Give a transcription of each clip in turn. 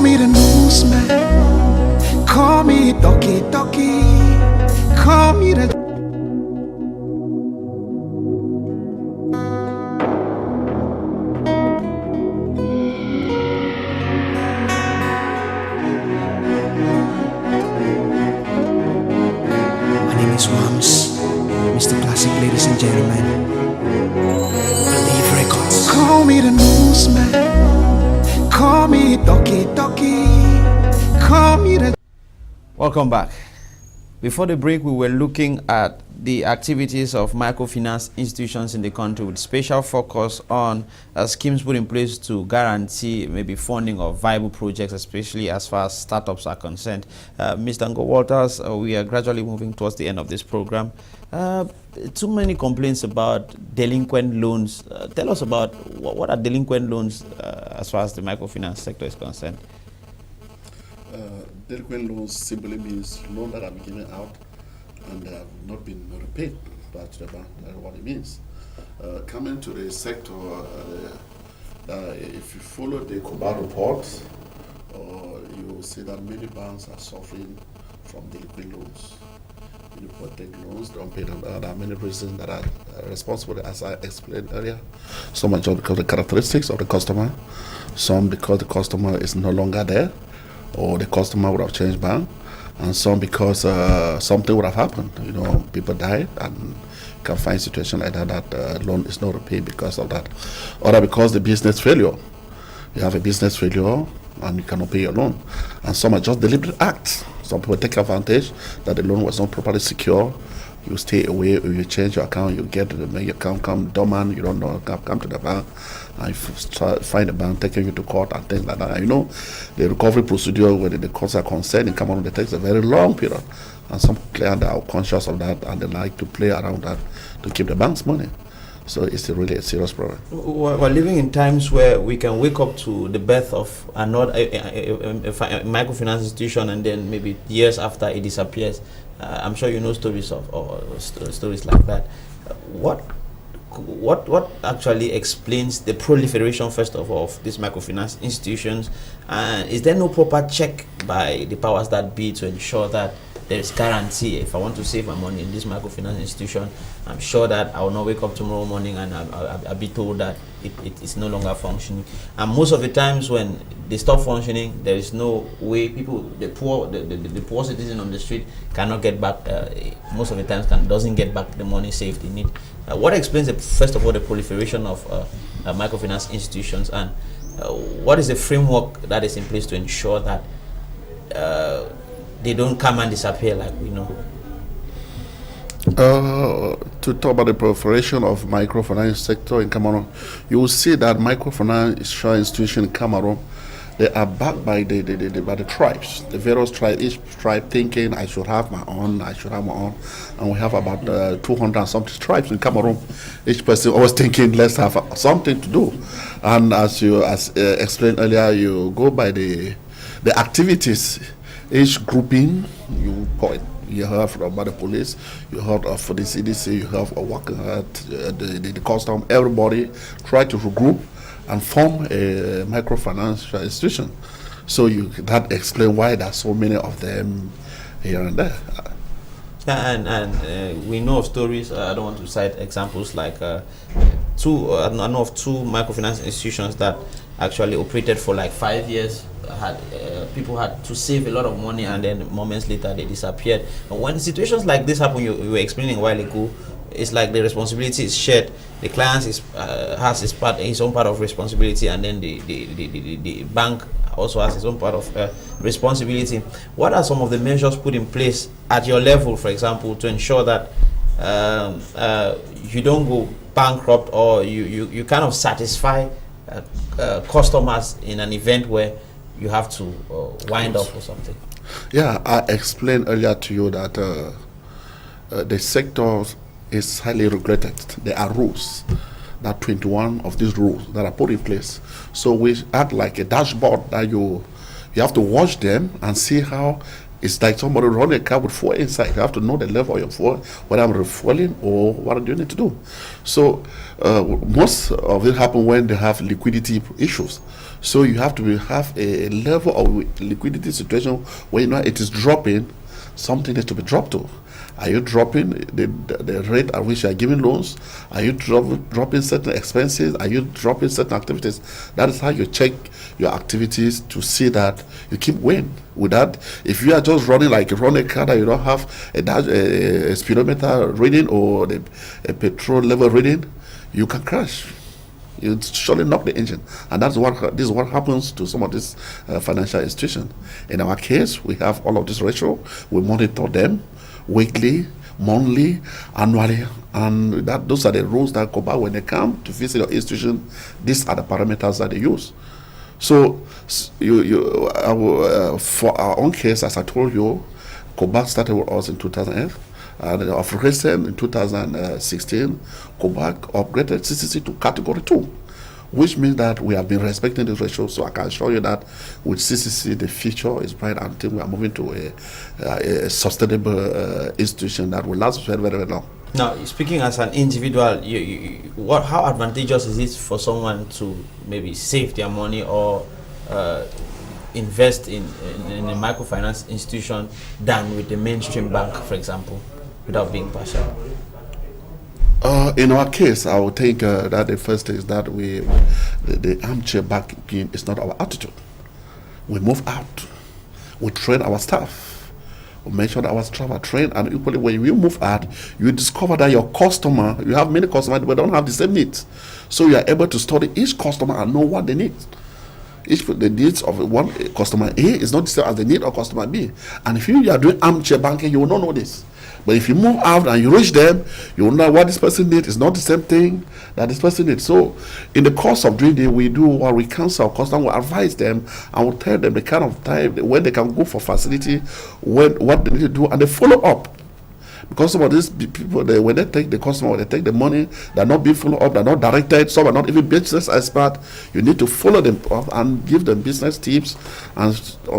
me the newsman, call me Doki Doki, call me the... My name is Wams, Mr. Classic, ladies and gentlemen. Believe records. Call me the newsman, call me Doki Doki, call me the... Welcome back. Before the break, we were looking at the activities of microfinance institutions in the country with special focus on schemes put in place to guarantee maybe funding of viable projects, especially as far as startups are concerned. Mr. Ngo Walters, we are gradually moving towards the end of this program. Too many complaints about delinquent loans. Tell us about what are delinquent loans as far as the microfinance sector is concerned. Delinquent loans simply means loans that have been given out and they have not been repaid back to the bank. That's what it means. Coming to the sector, if you follow the Koba reports, you will see that many banks are suffering from delinquent loans. You take loans, don't pay them. There are many reasons that are responsible, as I explained earlier. Some are just because of the characteristics of the customer, some because the customer is no longer there, or the customer would have changed bank, and some because something would have happened. You know, people died, and you can find situation like that loan is not repaid because of that, or because the business failure. You have a business failure and you cannot pay your loan, and some are just deliberate acts. Some people take advantage that the loan was not properly secure. You stay away, or you change your account, you get your account come dormant, you don't know, come to the bank, and you find the bank taking you to court and things like that. And you know, the recovery procedure when the courts are concerned in Cameroon, it takes a very long period. And some clients are conscious of that and they like to play around that to keep the bank's money. So it's really a serious problem. We're living in times where we can wake up to the birth of another a microfinance institution, and then maybe years after it disappears. I'm sure you know stories of stories like that. What actually explains the proliferation, first of all, of these microfinance institutions? And is there no proper check by the powers that be to ensure that there is guarantee? If I want to save my money in this microfinance institution, I'm sure that I will not wake up tomorrow morning and I'll be told that it is no longer functioning. And most of the times when they stop functioning, there is no way the poor citizen on the street cannot get back. Most of the times doesn't get back the money saved in it. What explains first of all the proliferation of microfinance institutions, and what is the framework that is in place to ensure that they don't come and disappear like we know? To talk about the proliferation of microfinance sector in Cameroon, you will see that microfinance institution in Cameroon, they are backed by the tribes, the various tribes. Each tribe thinking, I should have my own, and we have about 200 and something tribes in Cameroon. Each person always thinking, let's have something to do. And as explained earlier, you go by the activities. Each grouping, you have about the police, you have for the CDC, you have a working at the custom. Everybody try to regroup and form a microfinance institution. So that explains why there are so many of them here and there. And we know of stories. I don't want to cite examples like I know of two microfinance institutions that actually operated for like 5 years. People had to save a lot of money, and then moments later they disappeared. And when situations like this happen, you were explaining a while ago, it's like the responsibility is shared. The client has his own part of responsibility, and then the bank also has its own part of responsibility. What are some of the measures put in place at your level, for example, to ensure that you don't go bankrupt, or you kind of satisfy customers in an event where you have to wind up or something? Yeah, I explained earlier to you that the sector is highly regulated. There are rules. There are 21 of these rules that are put in place. So we act like a dashboard that you have to watch them and see how. It's like somebody running a car with fuel inside. You have to know the level of your fuel, whether I'm refueling or what do you need to do. So most of it happen when they have liquidity issues. So you have to have a level of liquidity situation where you know it is dropping, something needs to be dropped to. Are you dropping the rate at which you are giving loans? Are you dropping certain expenses? Are you dropping certain activities? That is how you check your activities to see that you keep going. With that, if you are just running like a running car that you don't have a speedometer reading or a petrol level reading, you can crash. You surely knock the engine, and this is what happens to some of these financial institutions. In our case, we have all of this ratio. We monitor them weekly, monthly, annually, and those are the rules that go back when they come to visit your institution. These are the parameters that they use. So, for our own case, as I told you, Kobat started with us in 2008. And of recent, in 2016, Kobat upgraded CCC to Category 2, which means that we have been respecting this ratio. So I can assure you that with CCC, the future is bright until we are moving to a sustainable institution that will last very, very, very long. Now, speaking as an individual, how advantageous is it for someone to maybe save their money or invest in a microfinance institution than with the mainstream bank, for example, without being partial? In our case, I would think that the first thing is that the armchair banking is not our attitude. We move out, we train our staff, we make sure that our staff are trained, and equally when you move out, you discover that your customer, you have many customers but don't have the same needs. So you are able to study each customer and know what they need. The needs of one customer A is not the same as the need of customer B. And if you are doing armchair banking, you will not know this. But if you move out and you reach them, you will know what this person needs is not the same thing that this person needs. So in the course of doing this, we do what we counsel our customers, we advise them, and we tell them the kind of time when they can go for facility, what they need to do, and they follow up. Because some of these people, when they take the customer, when they take the money, they're not being followed up, they're not directed, some are not even business expert. You need to follow them up and give them business tips and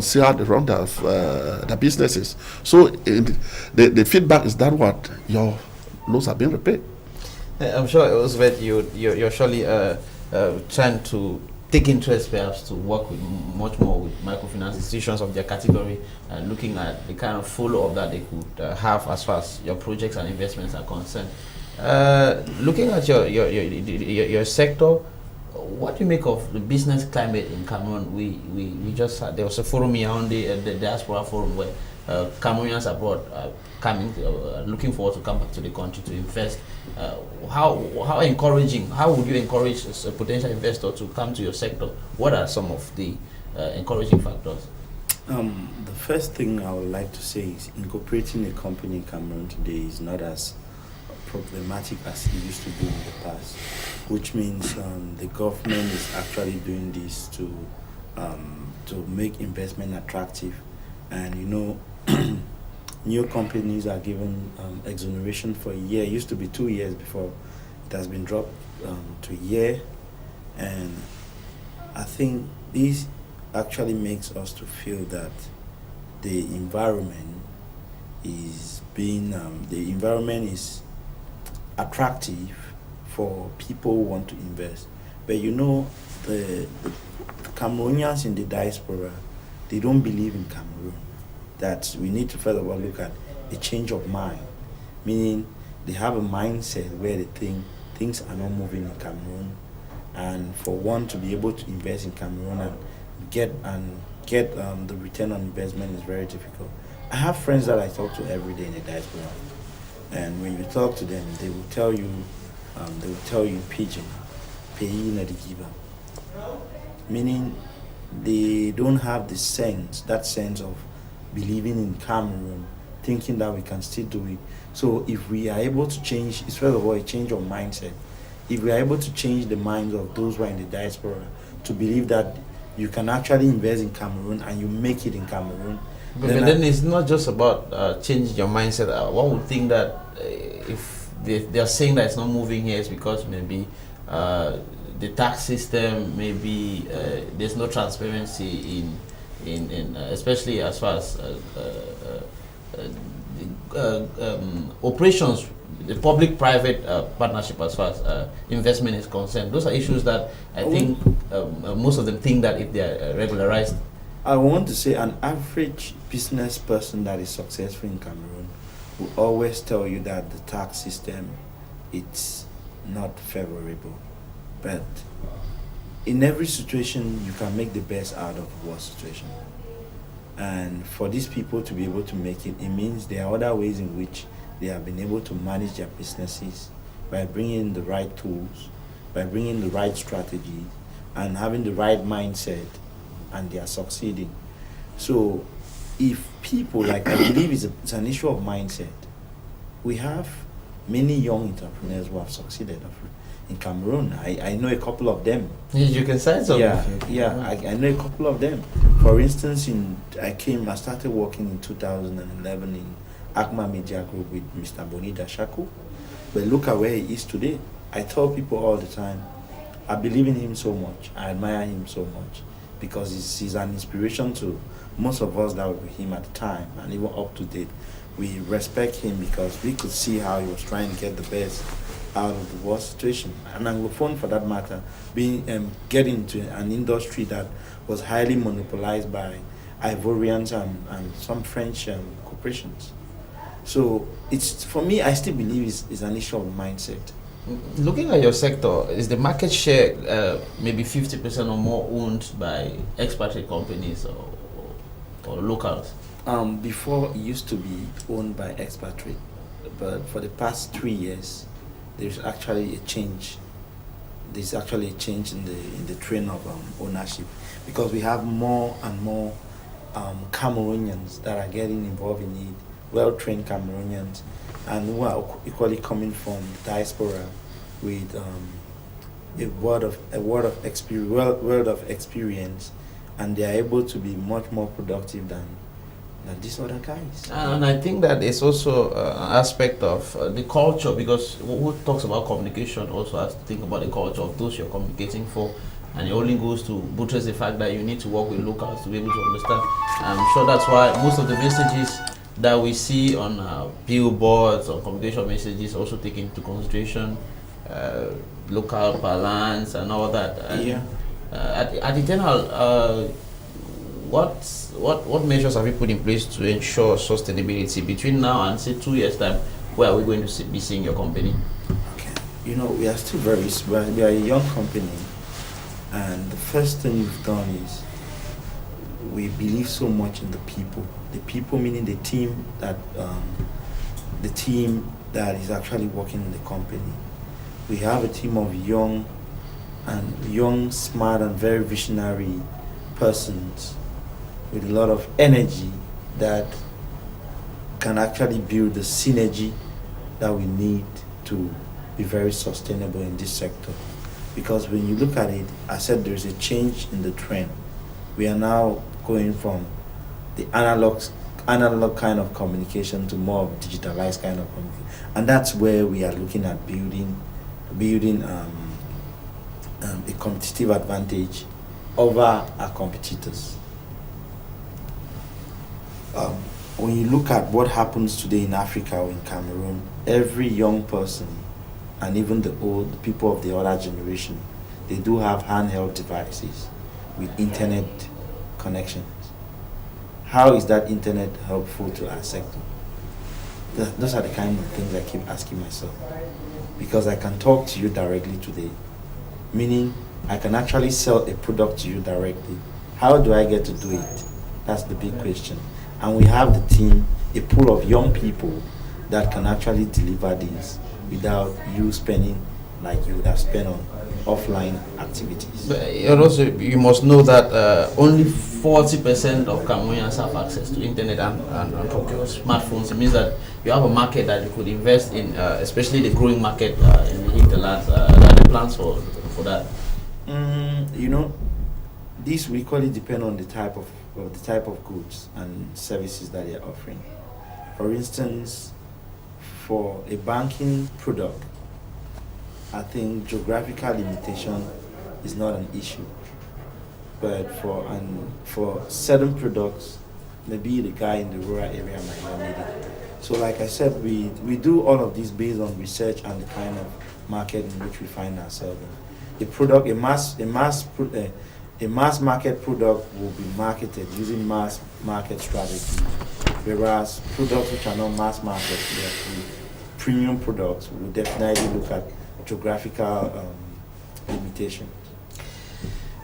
see how they run their businesses. So the feedback is that what your loans are being repaid. I'm sure it was that you're surely trying to take interest perhaps to work with much more with microfinance institutions of their category and looking at the kind of follow-up that they could have as far as your projects and investments are concerned. Looking at your sector, what do you make of the business climate in Cameroon? We just had, there was a forum here on the diaspora forum where Cameroonians abroad coming, looking forward to come back to the country to invest. How encouraging? How would you encourage a potential investor to come to your sector? What are some of the encouraging factors? The first thing I would like to say is incorporating a company in Cameroon today is not as problematic as it used to be in the past, which means the government is actually doing this to make investment attractive, and you know. New companies are given exoneration for a year. It used to be 2 years before. It has been dropped to a year. And I think this actually makes us to feel that the environment is attractive for people who want to invest. But you know, the Cameroonians in the diaspora, they don't believe in Cameroon. That we need to first of all look at a change of mind, meaning they have a mindset where they think things are not moving in Cameroon, and for one to be able to invest in Cameroon and get the return on investment is very difficult. I have friends that I talk to every day in the diaspora, and when you talk to them, they will tell you pidgin, pay na the giver, meaning they don't have that sense of believing in Cameroon, thinking that we can still do it. So if we are able to change, it's first of all a change of mindset. If we are able to change the minds of those who are in the diaspora to believe that you can actually invest in Cameroon and you make it in Cameroon. But then it's not just about changing your mindset. One would think that if they are saying that it's not moving here, it's because maybe the tax system, maybe there's no transparency in especially as far as operations, the public-private partnership as far as investment is concerned. Those are issues that I think most of them think that if they are regularized. I want to say an average business person that is successful in Cameroon will always tell you that the tax system, it's not favorable. But in every situation, you can make the best out of the worst situation. And for these people to be able to make it, it means there are other ways in which they have been able to manage their businesses by bringing the right tools, by bringing the right strategy, and having the right mindset, and they are succeeding. So if people, like, I believe it's an issue of mindset. We have many young entrepreneurs who have succeeded in Cameroon. I know a couple of them. You can say so. I know a couple of them. For instance, I started working in 2011 in Akma Media Group with Mr. Bonida Shaku. But look at where he is today. I tell people all the time, I believe in him so much. I admire him so much because he's an inspiration to most of us that were with him at the time and even up to date. We respect him because we could see how he was trying to get the best out of the worst situation. And Anglophone, for that matter, getting into an industry that was highly monopolized by Ivorians and some French corporations. So it's, for me, I still believe it's an issue of mindset. Looking at your sector, is the market share maybe 50% or more owned by expatriate companies or locals? Before, it used to be owned by expatriate, but for the past 3 years, there's actually a change. There's actually a change in the trend of ownership, because we have more and more Cameroonians that are getting involved in it, well-trained Cameroonians, and who are equally coming from the diaspora with a world of experience, and they are able to be much more productive than these other guys. And I think that it's also an aspect of the culture, because who talks about communication also has to think about the culture of those you're communicating for, and it only goes to buttress the fact that you need to work with locals to be able to understand. I'm sure that's why most of the messages that we see on billboards or communication messages also take into consideration local balance and all that. At Eternal, what measures have you put in place to ensure sustainability between now and say 2 years time? Where are we going to be seeing your company? Okay, we are still we are a young company, and the first thing we've done is we believe so much in the people. The people meaning the team that is actually working in the company. We have a team of young, smart, and very visionary persons with a lot of energy that can actually build the synergy that we need to be very sustainable in this sector. Because when you look at it, I said there's a change in the trend. We are now going from the analog kind of communication to more of digitalized kind of communication, and that's where we are looking at building a competitive advantage over our competitors. When you look at what happens today in Africa or in Cameroon, every young person and even the old people of the other generation, they do have handheld devices with internet connections. How is that internet helpful to our sector? Those are the kind of things I keep asking myself. Because I can talk to you directly today, meaning I can actually sell a product to you directly. How do I get to do it? That's the big question. And we have the team, a pool of young people that can actually deliver this without you spending like you would have spent on offline activities. But also, you must know that only 40% of Cameroonians have access to internet and procure smartphones. It means that you have a market that you could invest in, especially the growing market in the hinterlands. Are there plans for that? This will equally depend on the type of goods and services that they are offering. For instance, for a banking product, I think geographical limitation is not an issue. But for certain products, maybe the guy in the rural area might not need it. So like I said, we do all of this based on research and the kind of market in which we find ourselves in. A mass market product will be marketed using mass market strategy, whereas products which are not mass market, they are premium products, will definitely look at geographical limitation.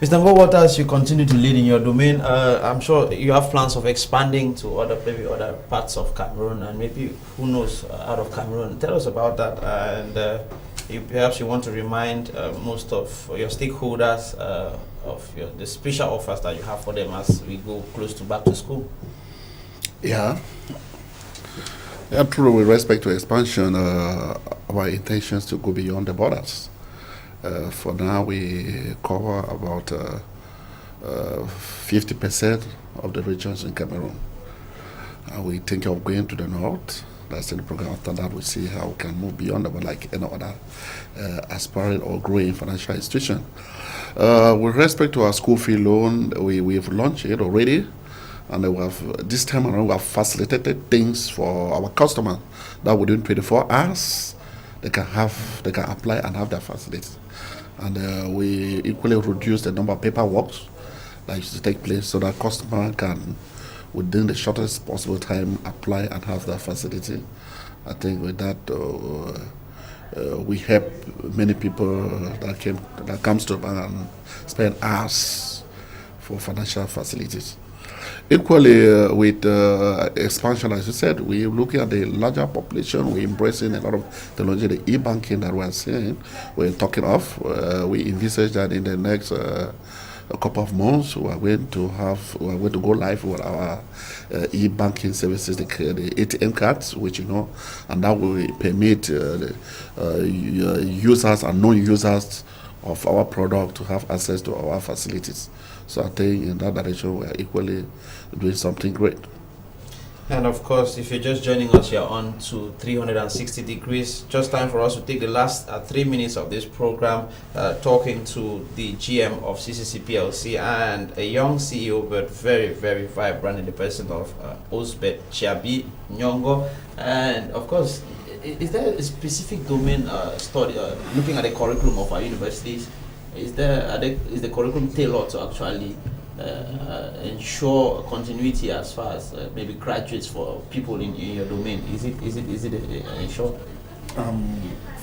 Mr. Ngo, as you continue to lead in your domain, I'm sure you have plans of expanding to maybe other parts of Cameroon, and maybe, who knows, out of Cameroon. Tell us about that, and perhaps you want to remind most of your stakeholders of the special offers that you have for them as we go close to back to school. Yeah, true. With respect to expansion, our intentions to go beyond the borders. For now, we cover about 50% of the regions in Cameroon. We think of going to the north. That's in the program. After that, we see how we can move beyond that, like any other aspiring or growing financial institution. With respect to our school fee loan, we've launched it already. And this time around, we have facilitated things for our customers that within 24 hours, they can apply and have their facilities. And we equally reduce the number of paperwork that used to take place so that customer can, within the shortest possible time, apply and have that facility. I think with that, we help many people that comes to bank and spend hours for financial facilities. Equally, with expansion, as you said, we're looking at the larger population. We're embracing a lot of technology, the e-banking that we're seeing, we're talking of. We envisage that in the next a couple of months, we're going to go live with our e-banking services, the ATM cards, which and that will permit users and non-users of our product to have access to our facilities. So I think in that direction, we are equally doing something great. And of course, if you're just joining us, you're on to 360 degrees. Just time for us to take the last 3 minutes of this program, talking to the GM of CCC PLC and a young CEO, but very, very vibrant in the person of Osbet Chiabi Nyongo. And of course, is there a specific domain study, looking at the curriculum of our universities? Is the curriculum tailored to actually ensure continuity as far as maybe graduates for people in your domain? Is it ensured?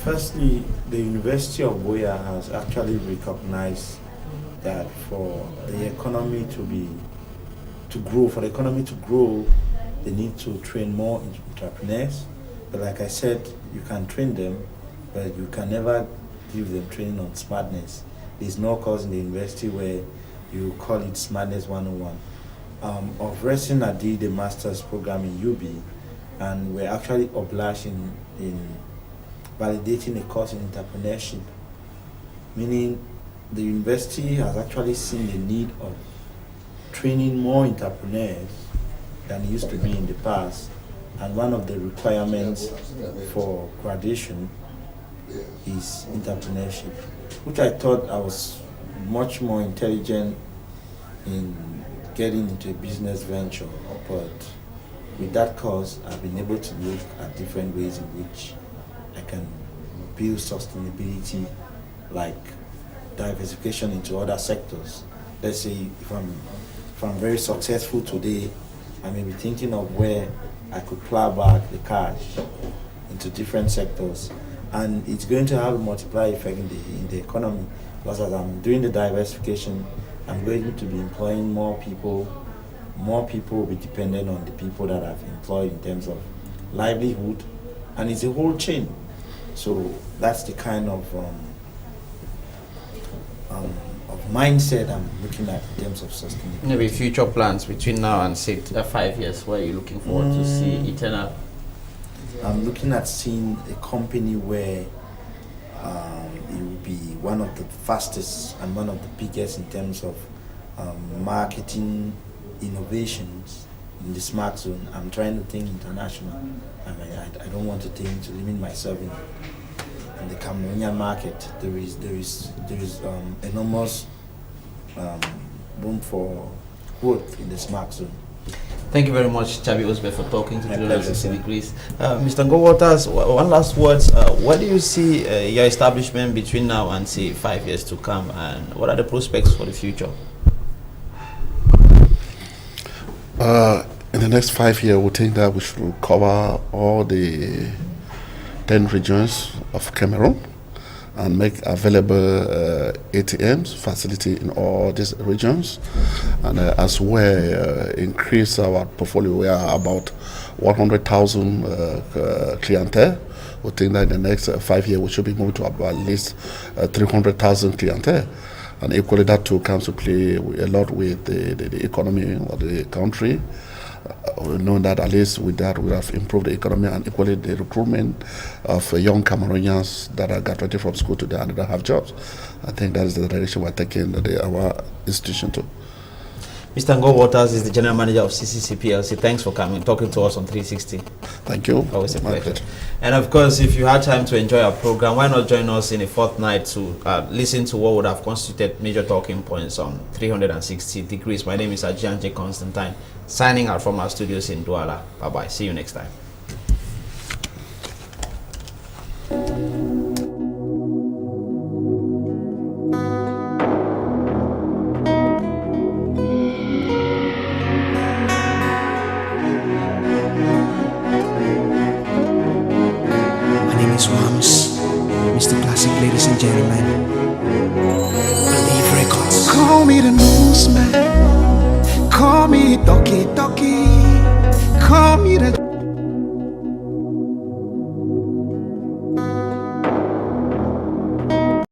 Firstly, the University of Boya has actually recognized that for the economy to grow, they need to train more entrepreneurs. But like I said, you can train them, but you can never give them training on smartness. There's no course in the university where you call it Smartness 101. Of recent, I did a master's program in UB, and we're actually obliged in validating a course in entrepreneurship, meaning the university has actually seen the need of training more entrepreneurs than it used to be in the past. And one of the requirements for graduation is entrepreneurship, which I thought I was much more intelligent in getting into a business venture. But with that course, I've been able to look at different ways in which I can build sustainability, like diversification into other sectors. Let's say if I'm very successful today, I may be thinking of where I could plow back the cash into different sectors, and it's going to have a multiplier effect in the economy, because as I'm doing the diversification, I'm going to be employing more people. More people will be dependent on the people that I've employed in terms of livelihood, and it's a whole chain. So that's the kind of mindset I'm looking at in terms of sustainability. Maybe future plans between now and say 5 years, where you're looking forward to see eternal? I'm looking at seeing a company where it will be one of the fastest and one of the biggest in terms of marketing innovations in the smart zone. I'm trying to think international. I don't want to limit myself in the Cameroonian market. There is enormous room for growth in the smart zone. Thank you very much, Chabi Osbe, for talking to My Julius pleasure, 60 sir. Degrees. Mr. Ngo Waters, one last words. Where do you see your establishment between now and, say, 5 years to come, and what are the prospects for the future? In the next 5 years, we think that we should cover all the 10 regions of Cameroon and make available ATMs facility in all these regions, and as well increase our portfolio. We are about 100,000 clientele. We think that in the next 5 years we should be moving to about at least 300,000 clientele, and equally that too comes to play a lot with the economy of the country. We know that at least with that we have improved the economy and equally the recruitment of young Cameroonians that are graduated from school today and don't have jobs. I think that is the direction we're taking our institution to. Mr. Ngo Waters is the General Manager of CCC PLC. Thanks for coming, talking to us on 360. Thank you. Always a My pleasure. And of course, if you had time to enjoy our program, why not join us in a fortnight to listen to what would have constituted major talking points on 360 Degrees. My name is Anjianjei Constantine, signing out from our studios in Douala. Bye-bye. See you next time. Mr. Classic, ladies and gentlemen. Believe Records. Call me the newsman. Call me Doki Doki. Call me the